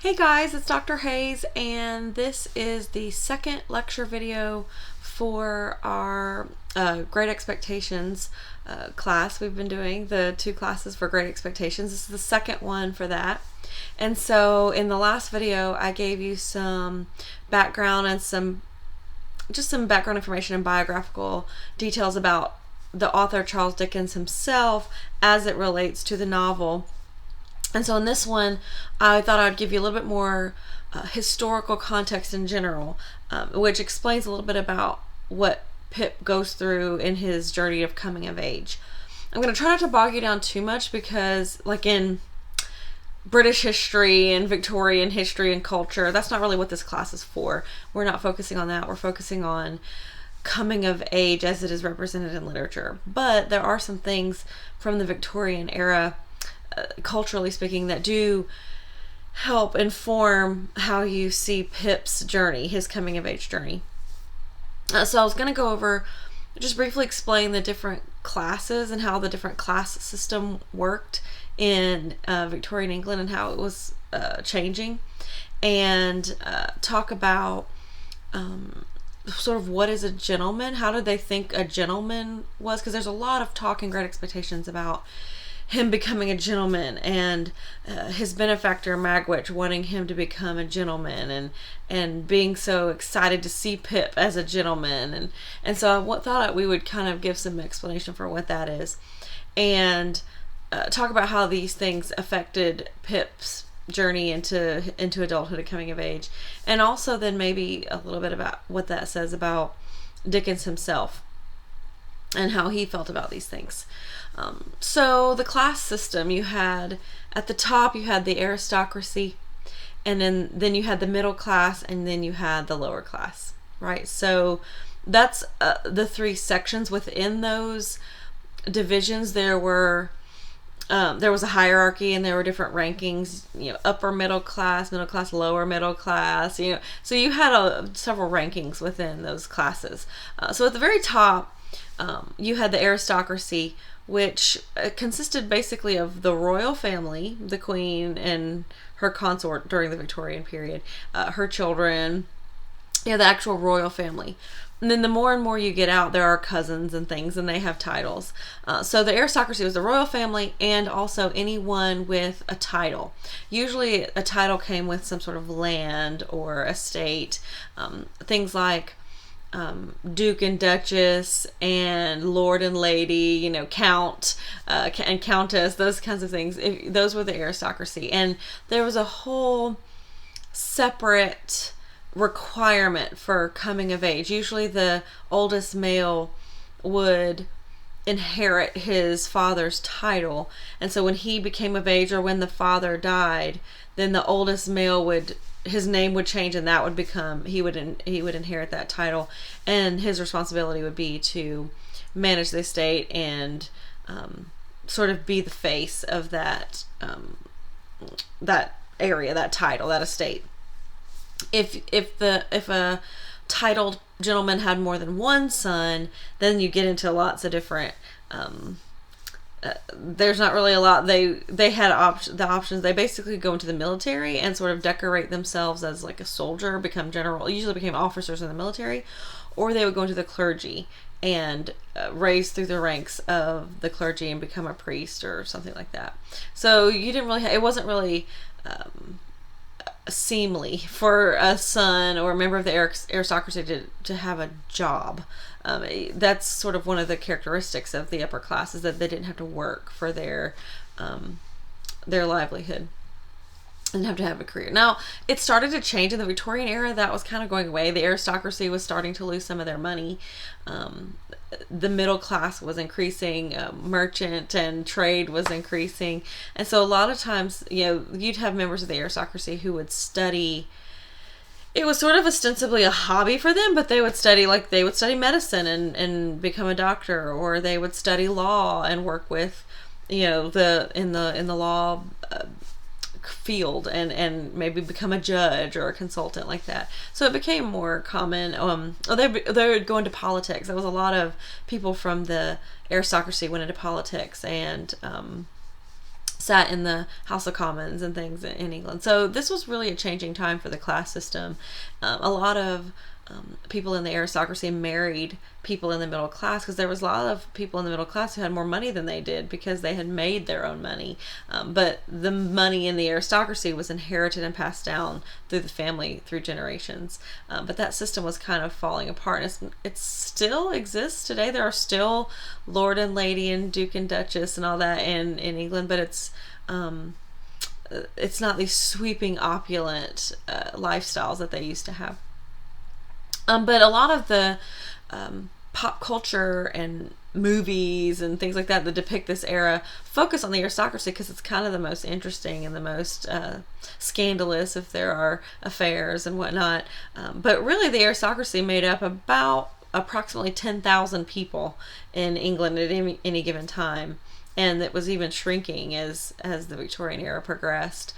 Hey guys, it's Dr. Hayes, and this is the second lecture video for our Great Expectations class. We've been doing the two classes for Great Expectations. This is the second one for that. And so in the last video, I gave you some background and some background information and biographical details about the author Charles Dickens himself as it relates to the novel. And so in this one, I thought I'd give you a little bit more historical context in general, which explains a little bit about what Pip goes through in his journey of coming of age. I'm going to try not to bog you down too much because, like in British history and Victorian history and culture, that's not really what this class is for. We're not focusing on that. We're focusing on coming of age as it is represented in literature. But there are some things from the Victorian era, culturally speaking, that do help inform how you see Pip's journey, his coming of age journey. So I was going to go over, just briefly explain the different classes and how the different class system worked in Victorian England and how it was changing, and talk about sort of what is a gentleman, how did they think a gentleman was, because there's a lot of talk in Great Expectations about him becoming a gentleman and his benefactor Magwitch wanting him to become a gentleman and being so excited to see Pip as a gentleman, and so I thought we would kind of give some explanation for what that is, and talk about how these things affected Pip's journey into adulthood and coming of age, and also then maybe a little bit about what that says about Dickens himself and how he felt about these things. So the class system, you had at the top, you had the aristocracy, and then you had the middle class, and then you had the lower class, right? So that's the three sections. Within those divisions, there was a hierarchy, and there were different rankings, upper middle class, lower middle class, so you had several rankings within those classes. So at the very top, you had the aristocracy, which consisted basically of the royal family, the queen and her consort during the Victorian period, her children, the actual royal family. And then the more and more you get out, there are cousins and things, and they have titles. So the aristocracy was the royal family and also anyone with a title. Usually a title came with some sort of land or estate, things like Duke and Duchess and Lord and Lady, Count and Countess, those kinds of things. Those were the aristocracy. And there was a whole separate requirement for coming of age. Usually the oldest male would inherit his father's title, and so when he became of age or when the father died, then the oldest male his name would change, and that would become, he would inherit that title, and his responsibility would be to manage the estate and sort of be the face of that area, that title, that estate. If a titled gentleman had more than one son, then you get into lots of different. There's not really a lot. They had the options. They basically go into the military and sort of decorate themselves as like a soldier, become general. Usually became officers in the military, or they would go into the clergy and raise through the ranks of the clergy and become a priest or something like that. So you didn't really. It wasn't really seemly for a son or a member of the aristocracy to have a job. That's sort of one of the characteristics of the upper class, is that they didn't have to work for their livelihood and have to have a career. Now, it started to change in the Victorian era. That was kind of going away. The aristocracy was starting to lose some of their money. The middle class was increasing, merchant and trade was increasing, and so a lot of times, you'd have members of the aristocracy who would study. It was sort of ostensibly a hobby for them, but they would study medicine and become a doctor, or they would study law and work with, in the law field and maybe become a judge or a consultant like that. So it became more common. They would go into politics. There was a lot of people from the aristocracy went into politics and sat in the House of Commons and things in England. So this was really a changing time for the class system. A lot of people in the aristocracy married people in the middle class, because there was a lot of people in the middle class who had more money than they did because they had made their own money. But the money in the aristocracy was inherited and passed down through the family through generations. But that system was kind of falling apart. And it still exists today. There are still Lord and Lady and Duke and Duchess and all that in England, but it's not these sweeping opulent lifestyles that they used to have. But a lot of the pop culture and movies and things like that depict this era focus on the aristocracy because it's kind of the most interesting and the most scandalous if there are affairs and whatnot. But really the aristocracy made up about approximately 10,000 people in England at any given time. And it was even shrinking as the Victorian era progressed.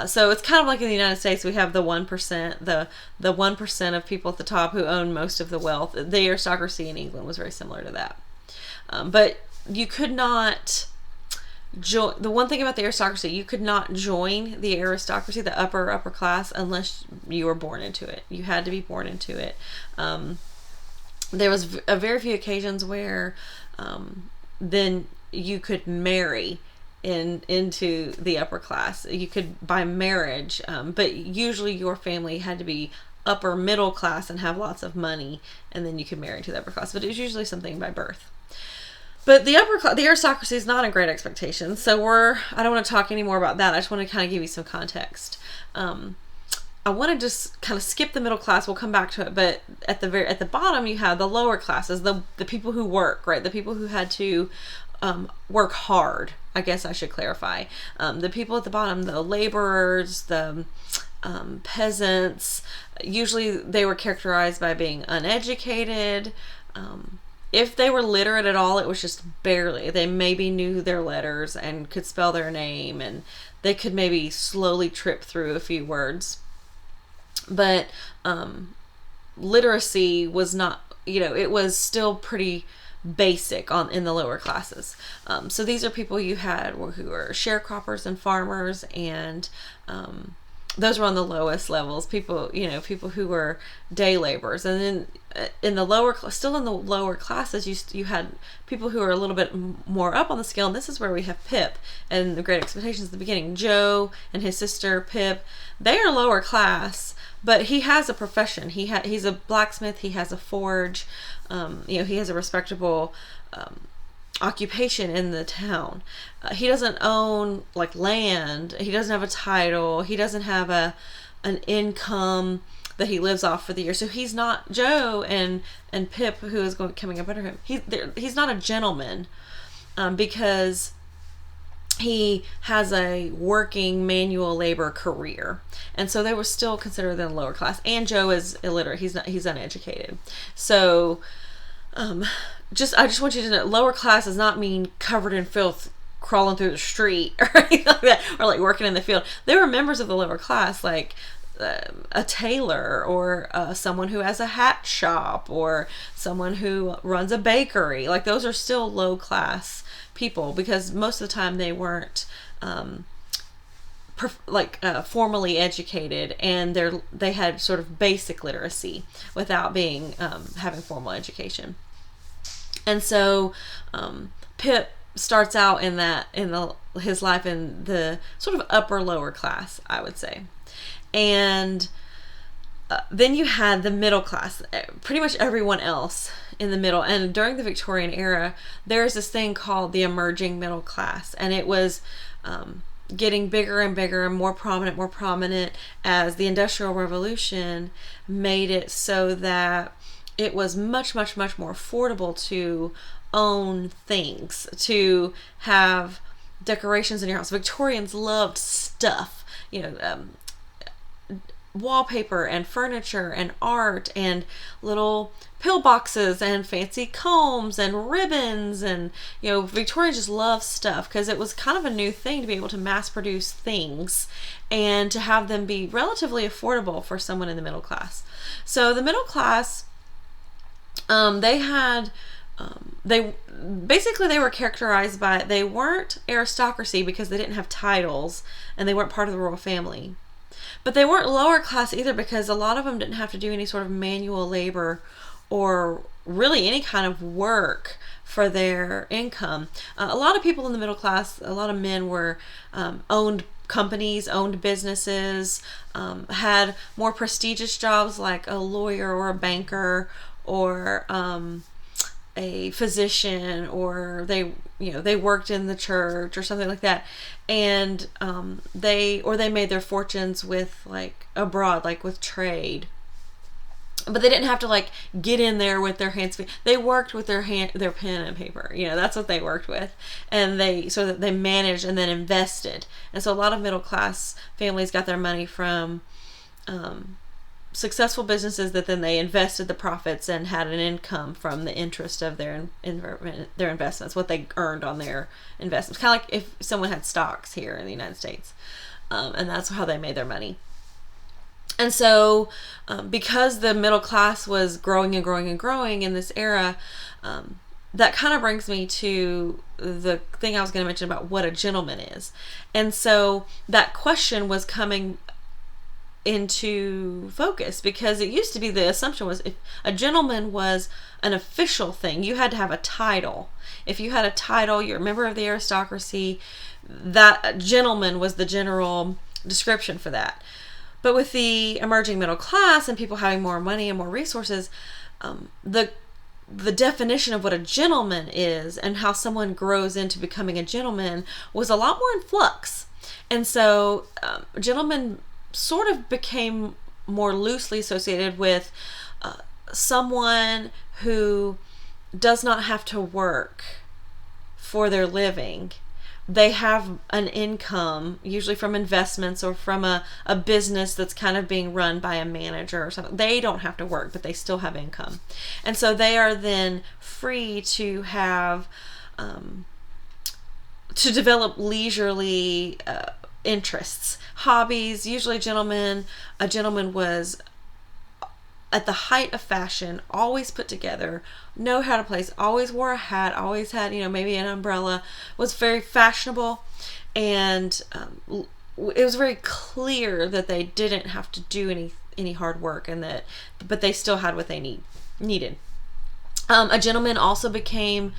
So it's kind of like in the United States, we have the 1%, the 1% of people at the top who own most of the wealth. The aristocracy in England was very similar to that. But you could not join. The one thing about the aristocracy, you could not join the aristocracy, the upper class, unless you were born into it. You had to be born into it. There was very few occasions where then you could marry into the upper class. You could by marriage, but usually your family had to be upper middle class and have lots of money, and then you could marry to the upper class. But it was usually something by birth. But the aristocracy is not in Great Expectations, so I don't want to talk any more about that. I just want to kind of give you some context. I want to just kind of skip the middle class. We'll come back to it, but at the bottom you have the lower classes, the people who work, right? The people who had to work hard, I guess I should clarify. The people at the bottom, the laborers, the peasants, usually they were characterized by being uneducated. If they were literate at all, it was just barely. They maybe knew their letters and could spell their name, and they could maybe slowly trip through a few words. But literacy was not, it was still pretty basic in the lower classes. So these are people you had who were sharecroppers and farmers, and those were on the lowest levels. People who were day laborers, and then in the lower classes, you had people who are a little bit more up on the scale. And this is where we have Pip and the Great Expectations at the beginning. Joe and his sister Pip, they are lower class, but he has a profession. He's a blacksmith. He has a forge. He has a respectable occupation in the town. He doesn't own land. He doesn't have a title. He doesn't have an income that he lives off for the year. So he's not Joe and Pip, who is coming up under him. He's not a gentleman because he has a working manual labor career, and so they were still considered in the lower class. And Joe is illiterate. He's uneducated. So I just want you to know, lower class does not mean covered in filth, crawling through the street or anything like that, or like working in the field. They were members of the lower class, like a tailor, or someone who has a hat shop, or someone who runs a bakery. Like, those are still low class people, because most of the time they weren't formally educated, and they had sort of basic literacy without being having formal education. And so Pip starts out his life in the sort of upper lower class, I would say. And then you had the middle class, pretty much everyone else in the middle. And during the Victorian era, there's this thing called the emerging middle class, and it was getting bigger and bigger and more prominent as the Industrial Revolution made it so that it was much, much, much more affordable to own things, to have decorations in your house. Victorians loved stuff, wallpaper and furniture and art and little pillboxes and fancy combs and ribbons, and Victorians just loved stuff because it was kind of a new thing to be able to mass produce things and to have them be relatively affordable for someone in the middle class. So the middle class, they had they were characterized by, they weren't aristocracy because they didn't have titles and they weren't part of the royal family. But they weren't lower class either because a lot of them didn't have to do any sort of manual labor or really any kind of work for their income. A lot of people in the middle class, a lot of men were owned companies, owned businesses, had more prestigious jobs like a lawyer or a banker or a physician, or they worked in the church or something like that, and they made their fortunes with like abroad, like with trade. But they didn't have to like get in there with their hands. They worked with their pen and paper. That's what they worked with, and they managed and then invested. And so a lot of middle class families got their money from successful businesses that then they invested the profits and had an income from the interest of their investments, what they earned on their investments. Kind of like if someone had stocks here in the United States, and that's how they made their money. And so because the middle class was growing and growing and growing in this era, that kind of brings me to the thing I was going to mention about what a gentleman is. And so that question was coming into focus because it used to be, the assumption was if a gentleman was an official thing, you had to have a title. If you had a title, you're a member of the aristocracy, that gentleman was the general description for that. But with the emerging middle class and people having more money and more resources, the definition of what a gentleman is and how someone grows into becoming a gentleman was a lot more in flux. And so gentlemen sort of became more loosely associated with someone who does not have to work for their living. They have an income, usually from investments or from a business that's kind of being run by a manager or something. They don't have to work, but they still have income. And so they are then free to have, to develop leisurely interests, hobbies. Usually a gentleman was at the height of fashion, always put together, know how to place, always wore a hat, always had, maybe an umbrella, was very fashionable, and it was very clear that they didn't have to do any hard work, but they still had what they needed. A gentleman also became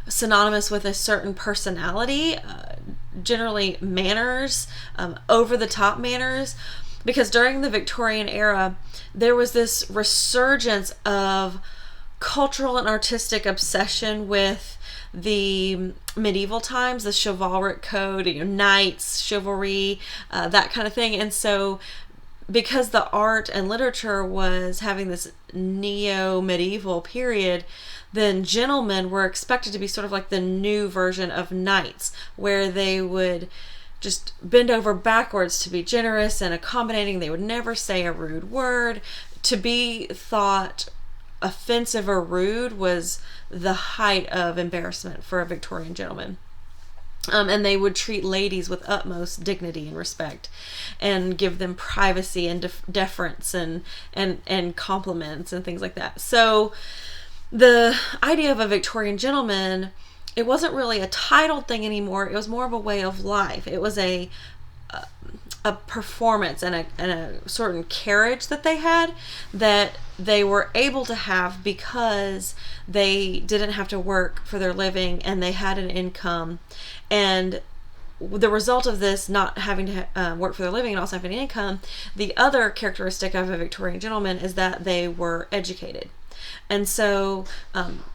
synonymous with a certain personality, generally manners, over-the-top manners, because during the Victorian era, there was this resurgence of cultural and artistic obsession with the medieval times, the chivalric code, knights, chivalry, that kind of thing. And so because the art and literature was having this neo-medieval period, then gentlemen were expected to be sort of like the new version of knights, where they would just bend over backwards to be generous and accommodating. They would never say a rude word. To be thought offensive or rude was the height of embarrassment for a Victorian gentleman. And they would treat ladies with utmost dignity and respect and give them privacy and deference and compliments and things like that. So the idea of a Victorian gentleman, it wasn't really a titled thing anymore. It was more of a way of life. It was a performance and a certain carriage that they had that they were able to have because they didn't have to work for their living and they had an income. And the result of this, not having to work for their living and also having an income, the other characteristic of a Victorian gentleman is that they were educated. And so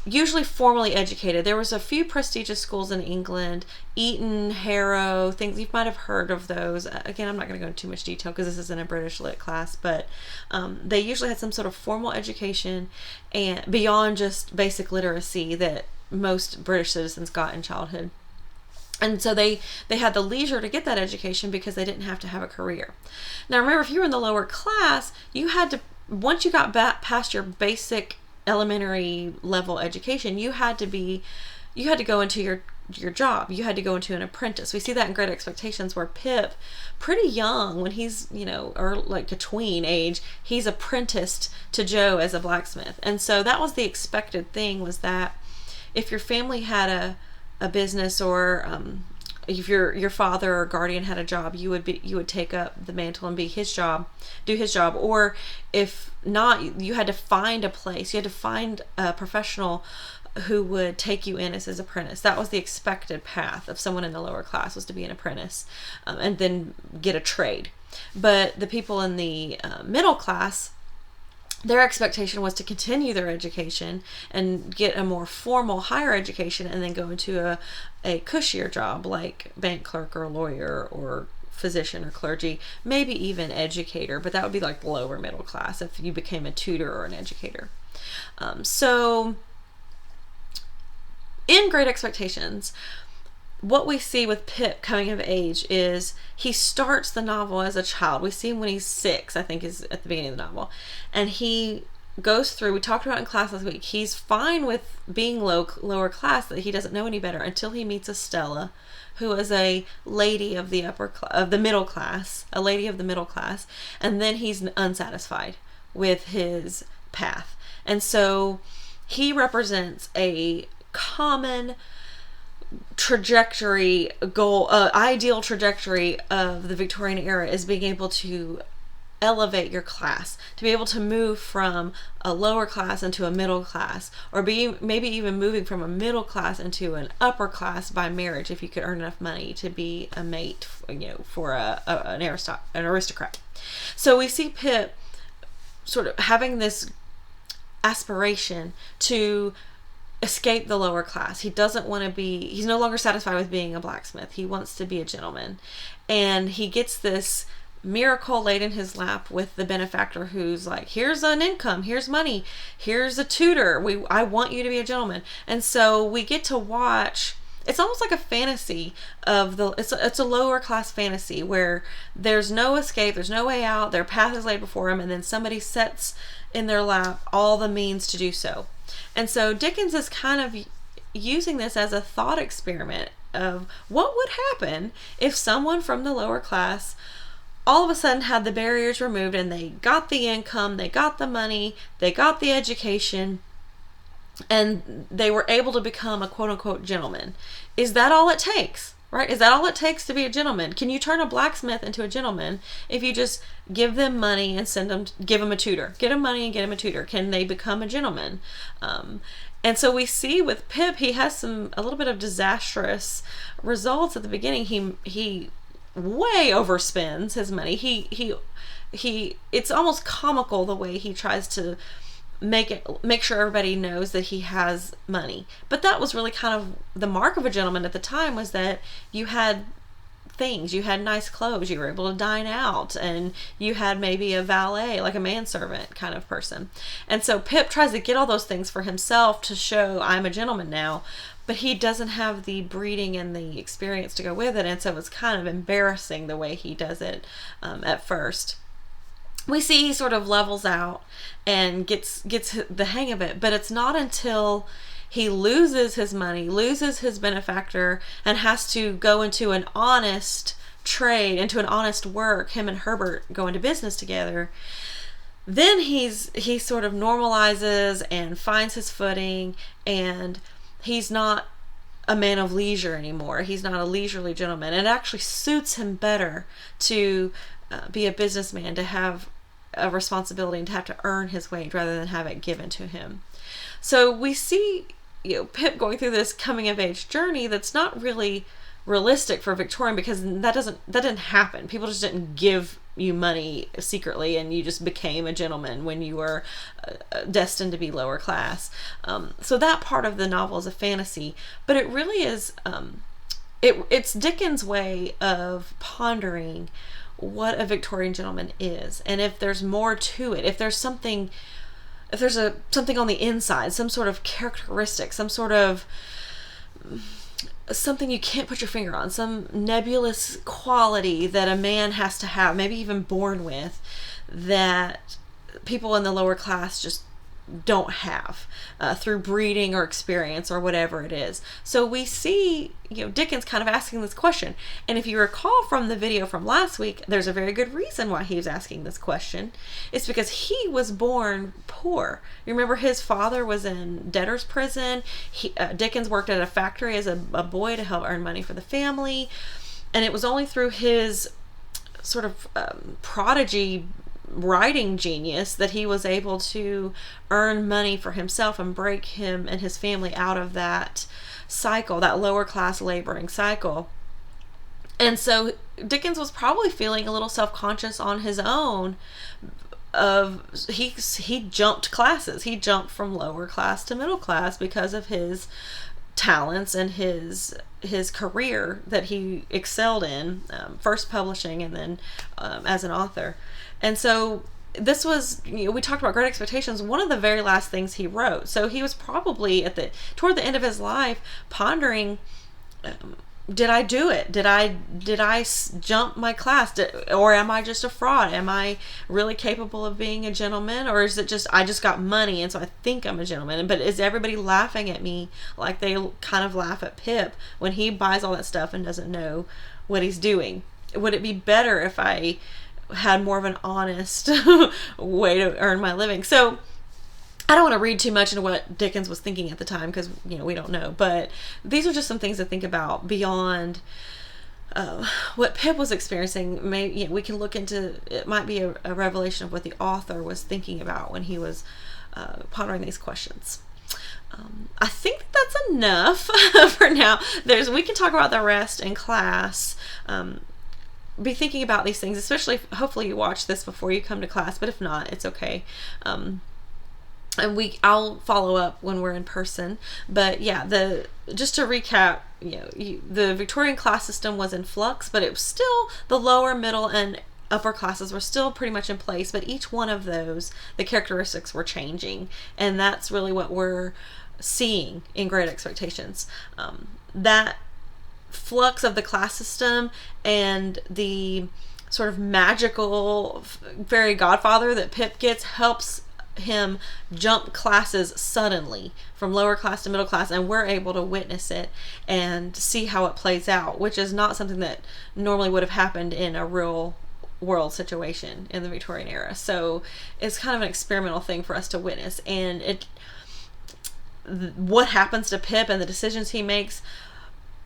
usually formally educated. There was a few prestigious schools in England, Eton, Harrow, things you might have heard of those. Again, I'm not going to go into too much detail because this isn't a British lit class, but they usually had some sort of formal education and beyond just basic literacy that most British citizens got in childhood. And so they had the leisure to get that education because they didn't have to have a career. Now remember, if you were in the lower class, you had to, once you got past your basic elementary level education, you had to go into your job. You had to go into an apprentice. We see that in Great Expectations where Pip, pretty young, when he's, or like a tween age, he's apprenticed to Joe as a blacksmith. And so that was the expected thing, was that if your family had a business, or if your father or guardian had a job, you would take up the mantle and do his job. Or if not, you had to find a place. You had to find a professional who would take you in as his apprentice. That was the expected path of someone in the lower class, was to be an apprentice, and then get a trade. But the people in the middle class, their expectation was to continue their education and get a more formal higher education, and then go into a cushier job like bank clerk or lawyer or physician or clergy, maybe even educator, but that would be like the lower middle class if you became a tutor or an educator. So in Great Expectations, what we see with Pip coming of age is he starts the novel as a child. We see him when he's 6, I think, is at the beginning of the novel. And he goes through, we talked about in class last week, he's fine with being lower class, that he doesn't know any better, until he meets Estella, who is a lady of the middle class, a lady of the middle class. And then he's unsatisfied with his path. And so he represents a common trajectory goal, ideal trajectory of the Victorian era, is being able to elevate your class, to be able to move from a lower class into a middle class, or maybe even moving from a middle class into an upper class by marriage, if you could earn enough money to be a mate, for an aristocrat. So we see Pip sort of having this aspiration to escape the lower class. He's no longer satisfied with being a blacksmith. He wants to be a gentleman. And he gets this miracle laid in his lap with the benefactor, who's like, here's an income, here's money, here's a tutor, I want you to be a gentleman. And so we get to watch, it's almost like a fantasy of it's a lower class fantasy where there's no escape, there's no way out, their path is laid before them, and then somebody sets in their lap all the means to do so. And so Dickens is kind of using this as a thought experiment of what would happen if someone from the lower class all of a sudden had the barriers removed, and they got the income, they got the money, they got the education, and they were able to become a quote-unquote gentleman. Is that all it takes? Right? Is that all it takes to be a gentleman? Can you turn a blacksmith into a gentleman if you just give them money and give them a tutor? Get them money and get them a tutor. Can they become a gentleman? And so we see with Pip, he has a little bit of disastrous results at the beginning. He way overspends his money. It's almost comical the way he tries to make sure everybody knows that he has money. But that was really kind of the mark of a gentleman at the time, was that you had things, you had nice clothes, you were able to dine out, and you had maybe a valet, like a manservant kind of person. And so Pip tries to get all those things for himself to show, I'm a gentleman now, but he doesn't have the breeding and the experience to go with it, and so it's kind of embarrassing the way he does it at first. We see he sort of levels out and gets the hang of it, but it's not until he loses his money, loses his benefactor, and has to go into an honest trade, into an honest work. Him and Herbert go into business together. Then he sort of normalizes and finds his footing, and he's not a man of leisure anymore. He's not a leisurely gentleman. It actually suits him better to be a businessman, to have a responsibility and to have to earn his wage rather than have it given to him. So we see Pip going through this coming of age journey that's not really realistic for Victorian, because that didn't happen. People just didn't give you money secretly and you just became a gentleman when you were destined to be lower class. So that part of the novel is a fantasy, but it really is it's Dickens' way of pondering what a Victorian gentleman is, and if there's more to it, if there's something on the inside, some sort of characteristic, some sort of something you can't put your finger on, some nebulous quality that a man has to have, maybe even born with, that people in the lower class just don't have through breeding or experience or whatever it is. So we see, Dickens kind of asking this question. And if you recall from the video from last week, there's a very good reason why he was asking this question. It's because he was born poor. You remember his father was in debtor's prison. Dickens worked at a factory as a boy to help earn money for the family. And it was only through his sort of prodigy writing genius that he was able to earn money for himself and break him and his family out of that cycle, that lower class laboring cycle. And so Dickens was probably feeling a little self-conscious on his own of he jumped classes. He jumped from lower class to middle class because of his talents and his career that he excelled in, first publishing and then as an author. And so this was, we talked about Great Expectations, one of the very last things he wrote. So he was probably toward the end of his life pondering, did I do it? Did I jump my class? Or am I just a fraud? Am I really capable of being a gentleman? Or is it just, I just got money and so I think I'm a gentleman? But is everybody laughing at me like they kind of laugh at Pip when he buys all that stuff and doesn't know what he's doing? Would it be better if I had more of an honest way to earn my living? So I don't want to read too much into what Dickens was thinking at the time because we don't know, but these are just some things to think about beyond what Pip was experiencing. Maybe we can look into, it might be a revelation of what the author was thinking about when he was pondering these questions. I think that's enough for now. We can talk about the rest in class. Be thinking about these things, especially hopefully you watch this before you come to class, but if not, it's okay. And I'll follow up when we're in person. But yeah, just to recap, the Victorian class system was in flux, but it was still, the lower, middle, and upper classes were still pretty much in place, but each one of those, the characteristics were changing, and that's really what we're seeing in Great Expectations. That flux of the class system and the sort of magical fairy godfather that Pip gets helps him jump classes suddenly from lower class to middle class, and we're able to witness it and see how it plays out, which is not something that normally would have happened in a real world situation in the Victorian era. So it's kind of an experimental thing for us to witness, and what happens to Pip and the decisions he makes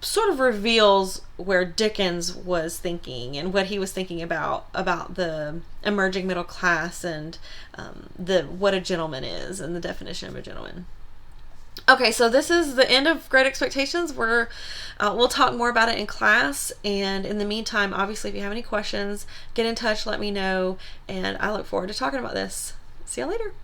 sort of reveals where Dickens was thinking and what he was thinking about the emerging middle class and what a gentleman is and the definition of a gentleman. Okay, so this is the end of Great Expectations. We'll talk more about it in class, and in the meantime, obviously, if you have any questions, get in touch, let me know, and I look forward to talking about this. See you later.